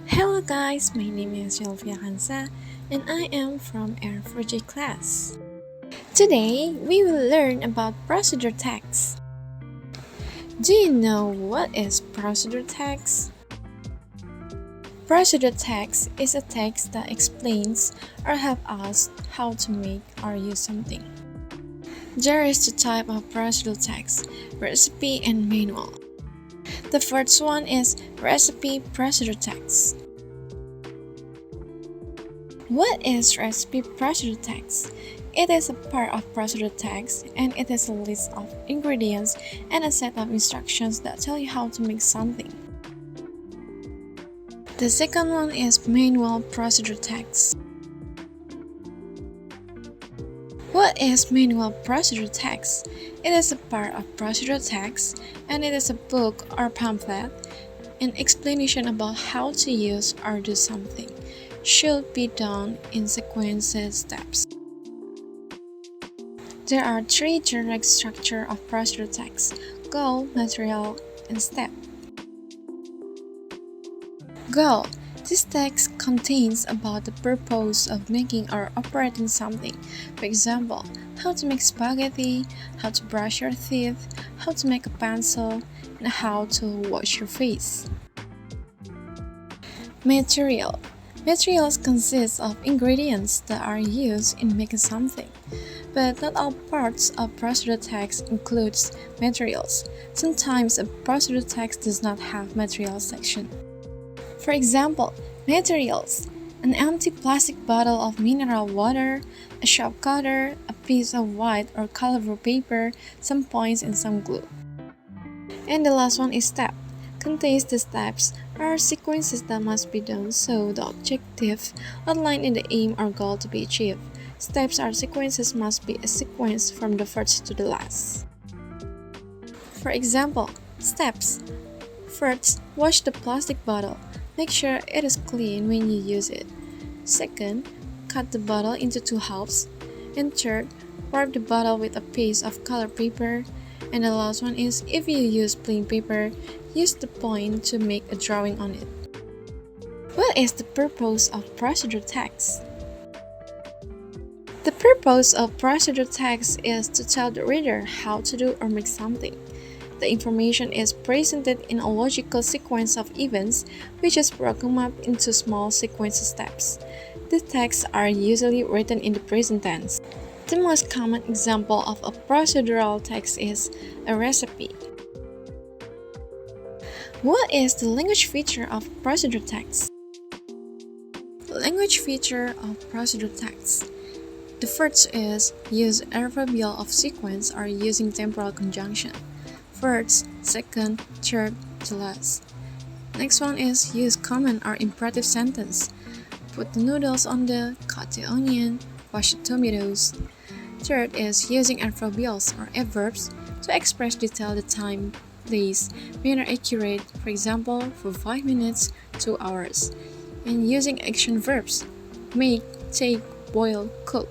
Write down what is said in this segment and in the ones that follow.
Hello guys, my name is Luthfia Khansa and I am from Air4J class. Today, we will learn about procedure text. Do you know what is procedure text? Procedure text is a text that explains or helps us how to make or use something. There is two types of procedure text, recipe and manual. The first one is recipe procedure text. What is recipe procedure text? It is a part of procedure text and it is a list of ingredients and a set of instructions that tell you how to make something. The second one is manual procedure text. What is manual procedure text? It is a part of procedure text and it is a book or pamphlet, an explanation about how to use or do something. Should be done in sequential steps. There are three generic structures of procedure text: goal, material, and step. Goal. This text contains about the purpose of making or operating something. For example, how to make spaghetti, how to brush your teeth, how to make a pencil, and how to wash your face. Material. Materials consist of ingredients that are used in making something. But not all parts of procedure text includes materials. Sometimes a procedure text does not have materials section. For example, materials: an empty plastic bottle of mineral water, a sharp cutter, a piece of white or colorful paper, some points and some glue. And the last one is step. Contains the steps or sequences that must be done so the objective outlined in the aim or goal to be achieved. Steps or sequences must be a sequence from the first to the last. For example, steps. First, wash the plastic bottle. Make sure it is clean when you use it. Second, cut the bottle into two halves. And third, wrap the bottle with a piece of colored paper. And the last one is, if you use plain paper, use the point to make a drawing on it. What is the purpose of procedure text? The purpose of procedure text is to tell the reader how to do or make something. The information is presented in a logical sequence of events, which is broken up into small sequence steps. The texts are usually written in the present tense. The most common example of a procedural text is a recipe. What is the language feature of procedure text? Language feature of procedure text. The first is use adverbial of sequence or using temporal conjunction. First, second, third, the last. Next one is use command or imperative sentence. Put the noodles on the, cut the onion, wash the tomatoes. Third is using adverbials or adverbs to express detail the time, place, manner accurate, for example, for 5 minutes, 2 hours. And using action verbs, make, take, boil, cook.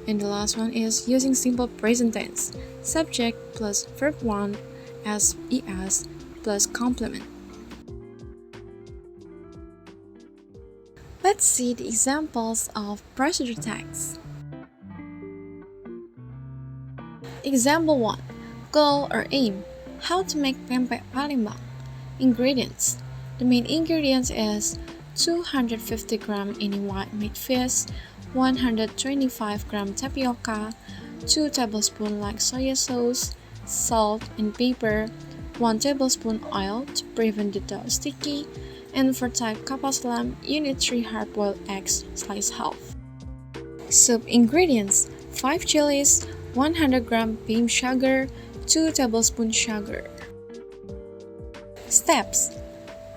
And the last one is using simple present tense, subject plus verb 1 as es plus complement. Let's see the examples of procedure text. Example 1. Goal or aim. How to make pempek Palembang. Ingredients. The main ingredients is 250 gram any white meat fish, 125 gram tapioca, 2 tablespoons like soya sauce, salt and pepper, 1 tablespoon oil to prevent the dough sticky, and for type kapal selam, you need 3 hard-boiled eggs sliced half. Soup ingredients: 5 chilies, 100 gram bean sugar, 2 tablespoons sugar. Steps: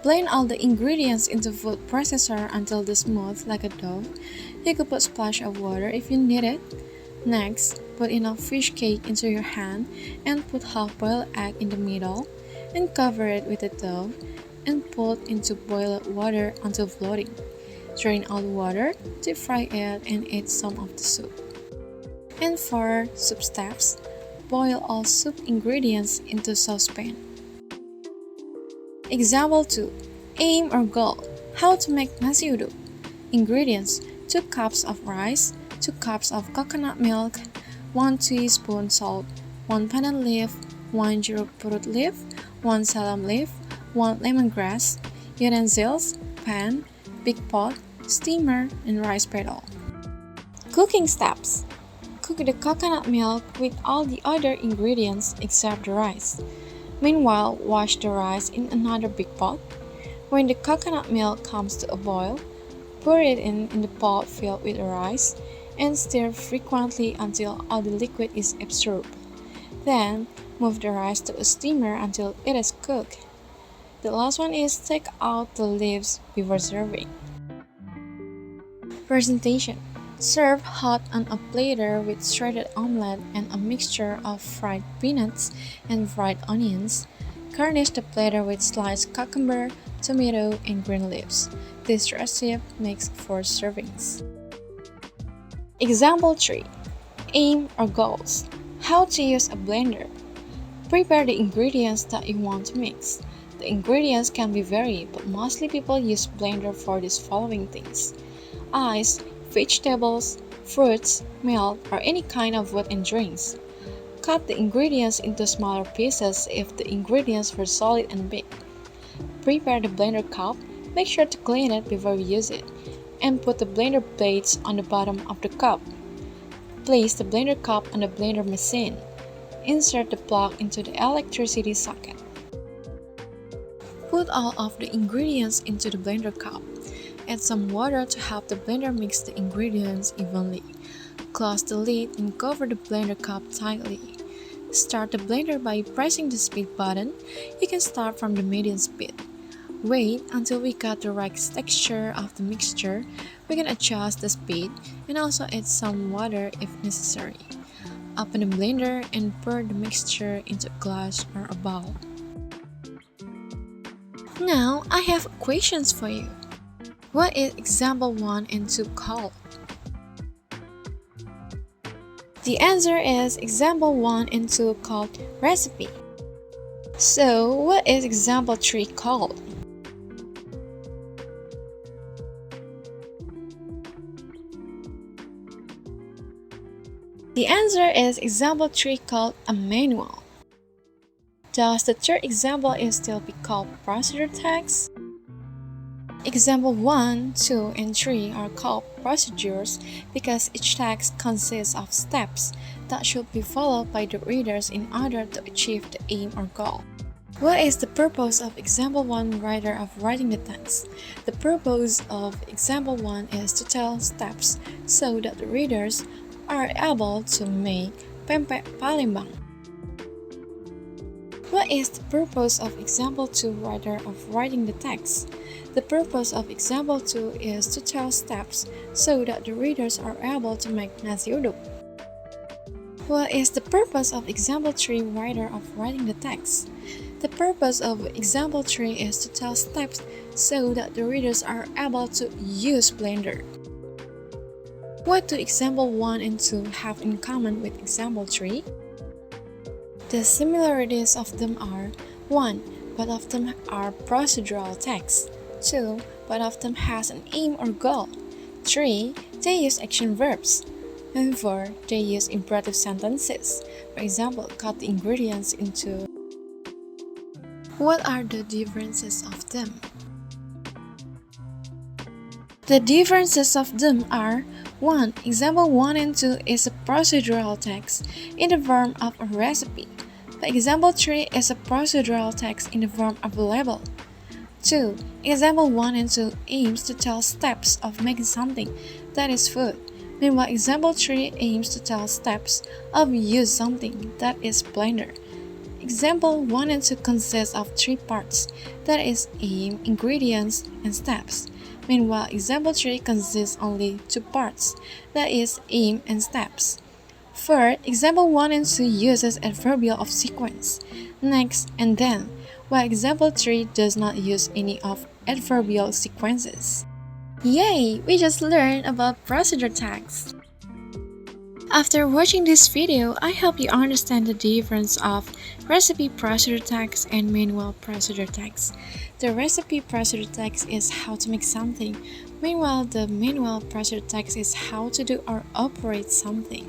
blend all the ingredients into food processor until they're smooth like a dough. You could put a splash of water if you need it. Next, put enough fish cake into your hand and put half-boiled egg in the middle and cover it with the dough and put into boiled water until floating. Drain all the water, deep fry it and add some of the soup. And for soup steps, boil all soup ingredients into saucepan. Example 2. Aim or goal. How to make nasi uduk. Ingredients: 2 cups of rice, 2 cups of coconut milk, 1 teaspoon salt, 1 pandan leaf, 1 jeruk purut leaf, 1 salam leaf, 1 lemongrass, utensils, pan, big pot, steamer, and rice paddle. Cooking steps. Cook the coconut milk with all the other ingredients except the rice. Meanwhile, wash the rice in another big pot. When the coconut milk comes to a boil, pour it in the pot filled with the rice and stir frequently until all the liquid is absorbed. Then, move the rice to a steamer until it is cooked. The last one is take out the leaves before serving. Presentation. Serve hot on a platter with shredded omelette and a mixture of fried peanuts and fried onions. Garnish the platter with sliced cucumber, tomato, and green leaves. This recipe makes 4 servings. Example 3. Aim or goals. How to use a blender. Prepare the ingredients that you want to mix. The ingredients can be varied, but mostly people use blender for these following things: ice, vegetables, fruits, milk, or any kind of food and drinks. Cut the ingredients into smaller pieces if the ingredients were solid and big. Prepare the blender cup, make sure to clean it before you use it, and put the blender blades on the bottom of the cup. Place the blender cup on the blender machine. Insert the plug into the electricity socket. Put all of the ingredients into the blender cup. Add some water to help the blender mix the ingredients evenly. Close the lid and cover the blender cup tightly. Start the blender by pressing the speed button. You can start from the medium speed. Wait until we got the right texture of the mixture. We can adjust the speed and also add some water if necessary. Open the blender and pour the mixture into a glass or a bowl. Now I have questions for you. What is example 1 and 2 called? The answer is example 1 and 2 called recipe. So, what is example 3 called? The answer is example 3 called a manual. Does the third example is still be called procedure text? Example 1, 2, and 3 are called procedures because each text consists of steps that should be followed by the readers in order to achieve the aim or goal. What is the purpose of example 1 writer of writing the text? The purpose of example 1 is to tell steps so that the readers are able to make pempek Palembang. What is the purpose of example 2 writer of writing the text? The purpose of example 2 is to tell steps so that the readers are able to make nasi uduk. What is the purpose of example 3 writer of writing the text? The purpose of example 3 is to tell steps so that the readers are able to use blender. What do example 1 and 2 have in common with example 3? The similarities of them are: 1. Both of them are procedural texts. 2. Both of them has an aim or goal. 3. They use action verbs. And 4. They use imperative sentences. For example, cut the ingredients into. What are the differences of them? The differences of them are: 1. Example 1 and 2 is a procedural text in the form of a recipe, but example 3 is a procedural text in the form of a label. 2. Example 1 and 2 aims to tell steps of making something, that is food, meanwhile example 3 aims to tell steps of use something, that is blender. Example 1 and 2 consist of 3 parts, that is aim, ingredients, and steps. Meanwhile, example 3 consists only 2 parts, that is aim and steps. Third, example 1 and 2 uses adverbial of sequence, next and then, while example 3 does not use any of adverbial sequences. Yay! We just learned about procedure text. After watching this video, I hope you understand the difference of recipe procedure text and manual procedure text. The recipe procedure text is how to make something, meanwhile the manual procedure text is how to do or operate something.